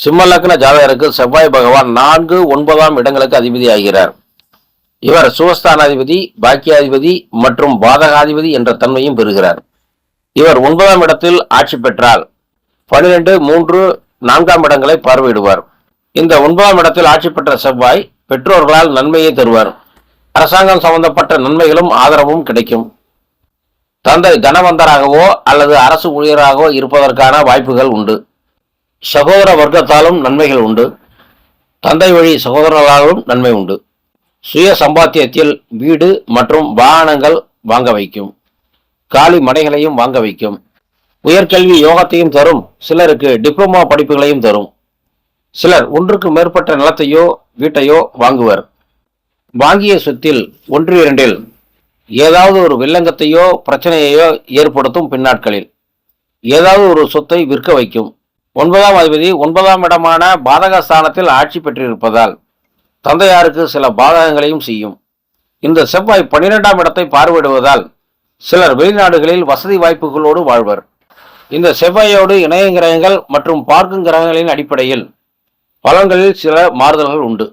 சிம்ம லக்ன ஜாதகருக்கு செவ்வாய் பகவான் 4, 9ஆம் இடங்களுக்கு அதிபதி ஆகிறார். இவர் சுகஸ்தானாதிபதி, பாக்கியாதிபதி மற்றும் பாதகாதிபதி என்ற தன்மையும் பெறுகிறார். இவர் 9ஆம் இடத்தில் ஆட்சி பெற்றால் 12, 3, 4ஆம் இடங்களை பார்வையிடுவார். இந்த 9ஆம் இடத்தில் ஆட்சி பெற்ற செவ்வாய் பெற்றோர்களால் நன்மையை தருவார். அரசாங்கம் சம்பந்தப்பட்ட நன்மைகளும் ஆதரவும் கிடைக்கும். தந்தை தனவந்தராகவோ அல்லது அரசு ஊழியராகவோ இருப்பதற்கான வாய்ப்புகள் உண்டு. சகோதர வர்க்கத்தாலும் நன்மைகள் உண்டு. தந்தை வழி சகோதரர்களாலும் நன்மை உண்டு. சுய சம்பாத்தியத்தில் வீடு மற்றும் வாகனங்கள் வாங்க வைக்கும். காலி மனைகளையும் வாங்க வைக்கும். உயர்கல்வி யோகத்தையும் தரும். சிலருக்கு டிப்ளமா படிப்புகளையும் தரும். சிலர் ஒன்றுக்கு மேற்பட்ட நிலத்தையோ வீட்டையோ வாங்குவர். வாங்கிய சொத்தில் 1, 2இல் ஏதாவது ஒரு வில்லங்கத்தையோ பிரச்சனையையோ ஏற்படுத்தும். பின்னாட்களில் ஏதாவது ஒரு சொத்தை விற்க வைக்கும். 9ஆம் அதிபதி 9ஆம் இடமான பாதகஸ்தானத்தில் ஆட்சி பெற்றிருப்பதால் தந்தையாருக்கு சில பாதகங்களையும் செய்யும். இந்த செவ்வாய் 12ஆம் இடத்தை பார்வையிடுவதால் சிலர் வெளிநாடுகளில் வசதி வாய்ப்புகளோடு வாழ்வர். இந்த செவ்வாயோடு இணைய கிரகங்கள் மற்றும் பார்க்கும் கிரகங்களின் அடிப்படையில் பலன்களில் சில மாறுதல்கள் உண்டு.